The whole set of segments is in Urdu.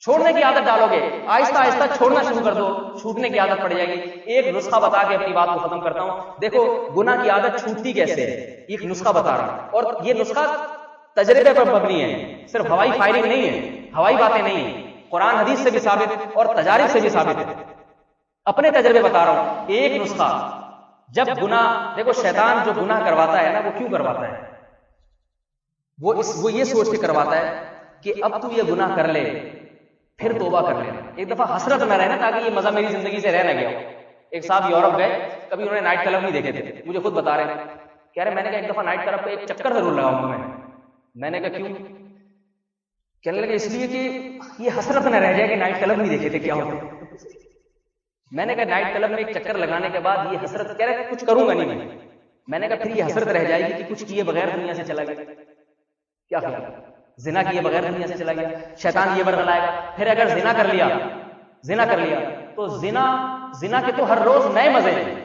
چھوڑنے کی عادت ڈالو گے، آہستہ آہستہ چھوڑنا شروع کر دو، چھوٹنے کی عادت پڑ جائے گی۔ ایک نسخہ بتا کے اپنی بات کو ختم کرتا ہوں۔ دیکھو گناہ کی عادت چھوٹتی کیسے ہے، ایک نسخہ بتا رہا ہوں، اور یہ نسخہ تجربے پر مبنی ہے، صرف ہوائی فائرنگ نہیں ہے، ہوائی باتیں نہیں ہیں، قرآن حدیث سے بھی ثابت اور تجارب سے بھی ثابت ہے، اپنے تجربے بتا رہا ہوں۔ ایک نسخہ، جب گناہ، دیکھو شیطان جو گناہ کرواتا ہے نا، وہ کیوں کرواتا ہے؟ وہ یہ سوچ کے کرواتا ہے کہ اب تو یہ گناہ کر لے پھر توبہ کر لینا، ایک دفعہ حسرت نہ رہے نا، تاکہ یہ مزہ میری زندگی سے رہ نہ گیا ہو۔ ایک صاحب یورپ گئے، کبھی انہوں نے نائٹ کلب نہیں دیکھے تھے، مجھے خود بتا رہے ہیں، کہہ رہے میں نے کہا ایک دفعہ نائٹ کلب پہ ایک چکر ضرور لگاؤں گا میں نے کہا کیوں؟ کہنے لگے اس لیے کہ یہ حسرت نہ رہ جائے کہ نائٹ کلب نہیں دیکھے تھے کیا ہوتے۔ میں نے کہا نائٹ کلب میں ایک چکر لگانے کے بعد یہ حسرت، کہہ رہے کچھ کروں گا نہیں میں نے کہا پھر یہ حسرت رہ جائے گی کہ کچھ کیے بغیر دنیا سے چلا گیا، کیا خیال؟ زنا کیے بغیر دنیا سے چلا گیا، شیطان یہ ورغلائے گا۔ پھر اگر زنا کر لیا تو زنا کے تو ہر روز نئے مزے ہیں،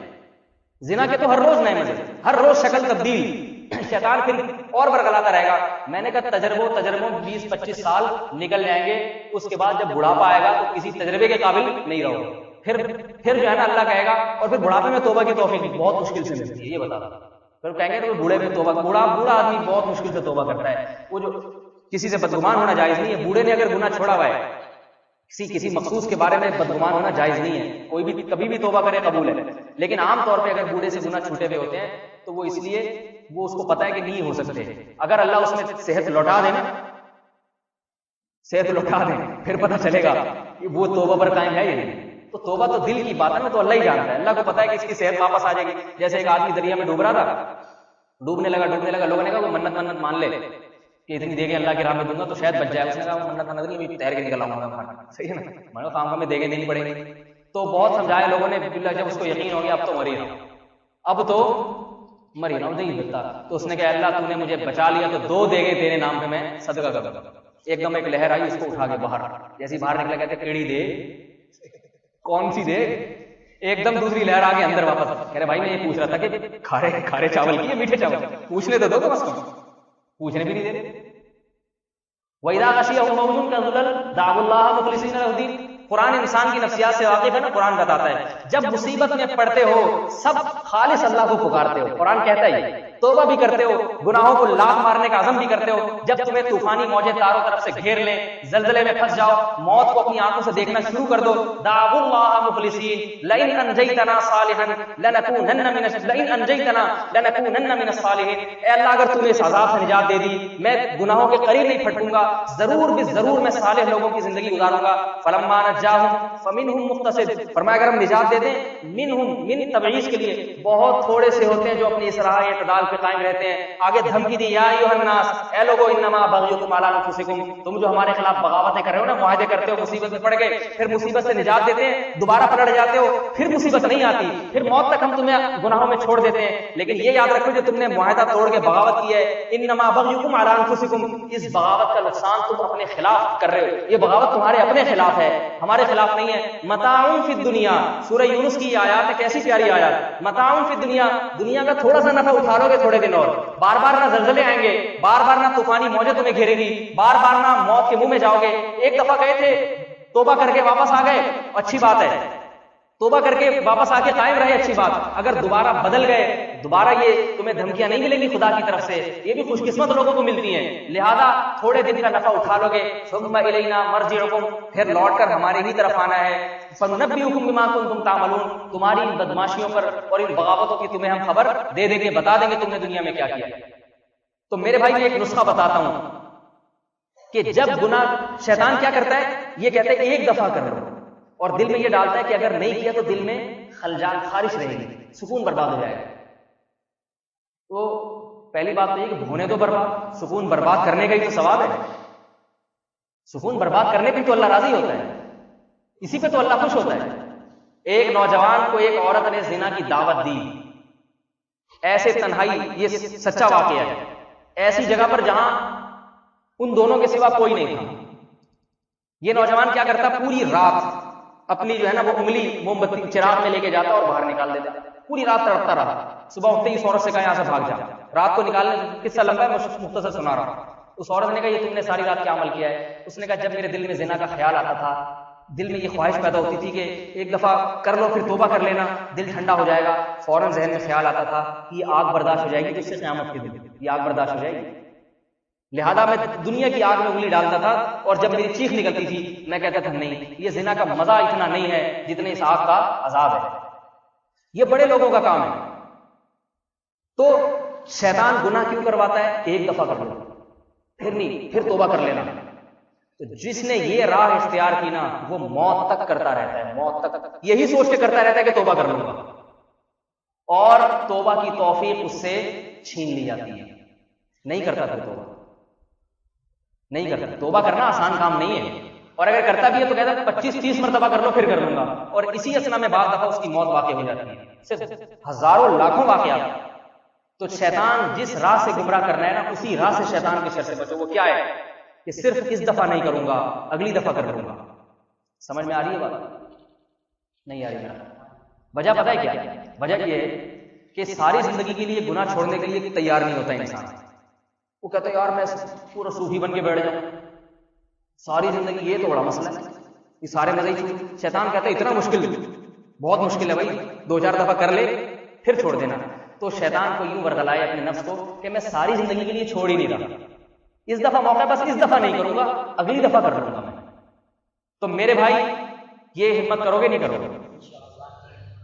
زنا کے تو ہر روز نئے مزے، ہر روز شکل تبدیل، شیطان پھر اور ورغلاتا رہے گا۔ میں نے کہا تجربوں 20-25 سال نکل جائیں گے، اس کے بعد جب بڑھاپا آئے گا تو کسی تجربے کے قابل نہیں رہو گے، پھر جو ہے نا اللہ کہے گا، اور پھر بڑھاپے میں توبہ کی توفیق بہت مشکل سے ملتی ہے، یہ بتا رہا۔ پھر کہیں گے تو بوڑھے میں توبہ، بوڑھا آدمی بہت مشکل سے توبہ کرتا ہے، وہ جو کسی سے بدگمان ہونا جائز نہیں ہے، بوڑھے نے اگر گناہ چھوڑا ہوا ہے، کسی مخصوص کے بارے میں بدگمان ہونا جائز نہیں ہے، کوئی بھی کبھی بھی توبہ کرے قبول ہے، لیکن عام طور پہ اگر بوڑھے سے گناہ چھوٹے ہوئے ہوتے ہیں تو وہ اس لیے وہ اس کو پتا ہے کہ نہیں ہو سکتے، اگر اللہ اس میں صحت لوٹا دے نا، صحت لوٹا دے، پھر پتہ چلے گا کہ وہ توبہ پر قائم ہے یا نہیں۔ تو توبہ تو دل کی بات ہے نا، تو اللہ ہی جانتا ہے، اللہ کو پتا ہے کہ اس کی صحت واپس آ جائے گی۔ جیسے ایک آدمی دریا میں ڈوب رہا تھا، ڈوبنے لگا، لوگوں نے کہا وہ منت مان لے کہ اتنی دے گے اللہ کی راہ میں دوں گا تو شاید بچ جائے۔ اس نے کہا وہ منت نہیں، تیر کے نکل آؤں گا، صحیح ہے نا، میں خام میں دے دینی پڑے گی۔ تو بہت سمجھایا لوگوں نے، جب اس کو یقین ہو گیا اب تو مری نہ نہیں ملتا، تو اس نے کہا اللہ تو نے مجھے بچا لیا تو 2 دیگیں تیرے نام پہ میں صدقہ کروں گا۔ ایک دم ایک لہر آئی، اس کو اٹھا کے باہر، جیسے باہر نکلا کہتے کیڑی دے، کون سی دے؟ ایک دم دوسری لہر آ کے اندر واپس۔ کہہ رہے بھائی میں یہ پوچھ رہا تھا کہ کھارے چاول کی یا میٹھے چاول؟ پوچھنے تو دو کم از کم، پوچھنے بھی نہیں دے۔ وَإِذَا غَشِيَهُم مَوْجٌ كَالظُّلَلِ دَعَوُا اللَّهَ مُخْلِصِينَ لَهُ الدِّينَ۔ قرآن انسان کی نفسیات سے واقف ہے نا، قرآن بتاتا ہے جب مصیبت میں پڑتے ہو سب خالص اللہ کو پکارتے ہو، قرآن کہتا ہے توبہ بھی کرتے ہو، گناہوں کو لات مارنے کا عزم بھی کرتے ہو، جب تمہیں طوفانی موجیں چاروں طرف سے گھیر لیں، زلزلے میں پھنس جاؤ، موت کو اپنی آنکھوں سے دیکھنا شروع کر دو، دعوا اللہ مخلصین لئن انجیتنا صالحا لنکونن من الصالحین۔ اے اللہ اگر تو نے اس عذاب سے نجات دے دی، میں گناہوں کے قریب نہیں پھٹکوں گا، ضرور بھی ضرور میں صالح لوگوں کی زندگی گزاروں گا۔ فلما نجاہم فمنہم مقتصد، فرمایا اگر ہم نجات دے دیں، منہم من تبعیض کے لیے بہت تھوڑے سے ہوتے ہیں جو اپنی اصلاح اعتدال پہ قائم رہتے ہیں۔ آگے دھمکی دی، یا ایھا الناس، اے لوگو انما بغیکم علی انفسکم، تم جو ہمارے خلاف بغاوتیں کر رہے ہو نا، معاہدے کرتے ہو، مصیبت میں پڑ گئے، پھر مصیبت سے نجات دیتے ہیں، دوبارہ پلٹ جاتے ہو، پھر مصیبت نہیں آتی، پھر موت تک ہم تمہیں گناہوں میں چھوڑ دیتے ہیں، لیکن یہ یاد رکھو جو تم نے معاہدہ توڑ کے بغاوت کی ہے، انما بغیکم علی انفسکم، اس بغاوت کا نقصان تم اپنے خلاف کر رہے ہو، یہ بغاوت تمہارے اپنے خلاف ہے، ہمارے خلاف نہیں ہے۔ متاع فی الدنیا، سورہ یونس کی یہ آیات ہے، کیسی پیاری آیات، متاع فی الدنیا، دنیا کا تھوڑا سا نفع اٹھا لو گے تھوڑے دن، اور بار بار نہ زلزلے آئیں گے، بار بار نہ طوفانی موجیں تمہیں گھیرے گی، بار بار نہ موت کے منہ میں جاؤ گے۔ ایک دفعہ گئے تھے، توبہ کر کے واپس آ گئے، اچھی بات ہے، توبہ کر کے واپس آ کے قائم رہے، اچھی بات۔ اگر دوبارہ بدل گئے، دوبارہ یہ تمہیں دھمکیاں نہیں ملیں گی خدا کی طرف سے، یہ بھی خوش قسمت لوگوں کو ملتی ہیں، لہذا تھوڑے دن کا نفع اٹھا لو گے، ثم الینا مرجعکم، پھر لوٹ کر ہمارے ہی طرف آنا ہے، فننبئکم بما کنتم تعملون، تمہاری ان بدماشیوں پر اور ان بغاوتوں کی تمہیں ہم خبر دے دیں گے، بتا دیں گے تم نے دنیا میں کیا کیا۔ تو میرے بھائی میں ایک نسخہ بتاتا ہوں کہ جب گناہ، شیطان کیا کرتا ہے، یہ کہتے ہیں ایک دفعہ کر لو، اور دل میں یہ ڈالتا ہے کہ اگر نہیں کیا تو دل میں خلجان، خارش رہے گی، سکون برباد ہو جائے گا۔ تو پہلی بات تو یہ کہ ہونے دو برباد، سکون برباد کرنے کا ہی تو ثواب ہے، سکون برباد کرنے پہ تو اللہ راضی ہوتا ہے، اسی پہ تو اللہ خوش ہوتا ہے۔ ایک نوجوان کو ایک عورت نے زنا کی دعوت دی، ایسے تنہائی، یہ سچا واقعہ ہے، ایسی جگہ پر جہاں ان دونوں کے سوا کوئی نہیں تھا، یہ نوجوان کیا کرتا، پوری رات اپنی جو ہے نا وہ انگلی موم بتی چراغ میں لے کے جاتا اور باہر نکال دیتا، پوری رات تڑپتا رہا، صبح اٹھتے ہی اس عورت سے کہا یہاں سے بھاگ جا، رات کو نکالنے، قصہ لمبا ہے، مختصر سنا رہا ہوں، اس عورت نے کہا یہ تم نے ساری رات کیا عمل کیا ہے؟ اس نے کہا جب میرے دل میں زنا کا خیال آتا تھا، دل میں یہ خواہش پیدا ہوتی تھی کہ ایک دفعہ کر لو پھر توبہ کر لینا، دل ٹھنڈا ہو جائے گا، فوراً ذہن میں خیال آتا تھا کہ یہ آگ برداشت ہو جائے گی تو اس سے قیامت کے دن یہ آگ برداشت ہو جائے گی، لہذا میں دنیا کی آگ میں انگلی ڈالتا تھا، اور جب میری چیخ نکلتی تھی میں کہتا تھا نہیں، یہ زنا کا مزہ اتنا نہیں ہے جتنے اس آگ کا عذاب ہے۔ یہ بڑے لوگوں کا کام ہے۔ تو شیطان گناہ کیوں کرواتا ہے؟ ایک دفعہ کر لو، پھر نہیں، پھر توبہ کر لینا۔ تو جس نے یہ راہ اختیار کی نا وہ موت تک کرتا رہتا ہے، موت تک یہی سوچ کے کرتا رہتا ہے کہ توبہ کر لوں گا، اور توبہ کی توفیق اس سے چھین لی جاتی ہے، نہیں کرتا پھر توبہ، نہیں کرتا۔ توبہ کرنا آسان کام نہیں ہے، اور اگر کرتا بھی ہے تو کہتا ہے 25-30 مرتبہ کر لو پھر کر لوں گا، اور اسی اثنا میں بعض دفعہ اس کی موت واقع ہو جاتی ہے، صرف ہزاروں لاکھوں واقعات۔ تو شیطان جس راہ سے گمراہ کرنا ہے نا اسی راہ سے شیطان کے شر سے بچو۔ وہ کیا ہے کہ صرف اس دفعہ نہیں کروں گا، اگلی دفعہ کر لوں گا۔ سمجھ میں آ رہی ہے بات؟ نہیں آ رہی ہے؟ وجہ پتہ ہے کیا؟ وجہ یہ ہے کہ ساری زندگی کے لیے گناہ چھوڑنے کے لیے تیار نہیں ہوتا انسان۔ وہ کہتا ہے یار میں پورا صوفی بن کے بیٹھ جاؤں، ساری زندگی یہ تو بڑا مسئلہ ہے، یہ سارے مزے ہی چھوڑ۔ شیطان کہتا ہے اتنا مشکل، بہت مشکل ہے بھائی، 2-4 دفعہ کر لے پھر چھوڑ دینا۔ تو شیطان کو یوں ورغلائے اپنے نفس کو کہ میں ساری زندگی کے لیے چھوڑ ہی نہیں رہا، اس دفعہ موقع، بس اس دفعہ نہیں کروں گا، اگلی دفعہ کر لوں گا میں۔ تو میرے بھائی یہ ہمت کرو گے نہیں کرو گے؟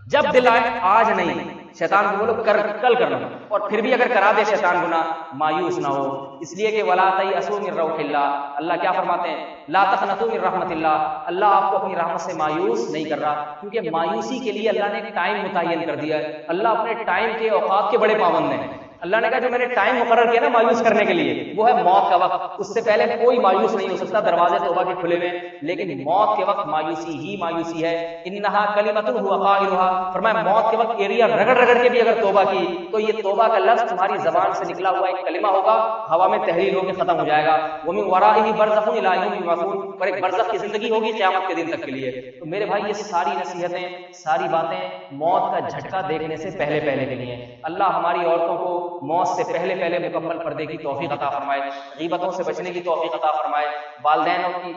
جب دل آئے آج نہیں، شیطان کو بولو کل کر لو، اور پھر بھی اگر کرا دے شیطان گناہ مایوس نہ ہو، اس لیے کہ ولا تیأسوا من روح اللہ، اللہ کیا فرماتے ہیں؟ لا تقنطوا من رحمت اللہ، اللہ آپ کو اپنی رحمت سے مایوس نہیں کر رہا، کیونکہ مایوسی کے لیے اللہ نے ایک ٹائم متعین کر دیا ہے۔ اللہ اپنے ٹائم کے اوقات کے بڑے پابند ہیں۔ اللہ نے کہا جو میں نے ٹائم مقرر کیا نا مایوس کرنے کے لیے وہ ہے موت کا وقت، اس سے پہلے کوئی مایوس نہیں ہو سکتا، دروازے توبہ کے کھلے ہوئے، لیکن موت کے وقت مایوسی ہی مایوسی ہے۔ انہا کلمۃ هو قائلها، فرمایا موت کے وقت ایریا رگڑ رگڑ کے بھی اگر توبہ کی تو یہ توبہ کا لفظ تمہاری زبان سے نکلا ہوا ایک کلمہ ہوگا، ہوا میں تحلیل ہو کے ختم ہو جائے گا۔ ومن ورائہ برزخ الی یوم یبعثون، اور ایک برزخ کی زندگی ہوگی قیامت کے دن تک کے لیے۔ تو میرے بھائی یہ ساری نصیحتیں، ساری باتیں موت کا جھٹکا دیکھنے سے پہلے کے لیے ہیں۔ اللہ ہماری عورتوں کو موت سے پہلے مکمل پردے کی توفیق عطا فرمائے، غیبتوں سے بچنے کی توفیق عطا فرمائے، والدینوں کی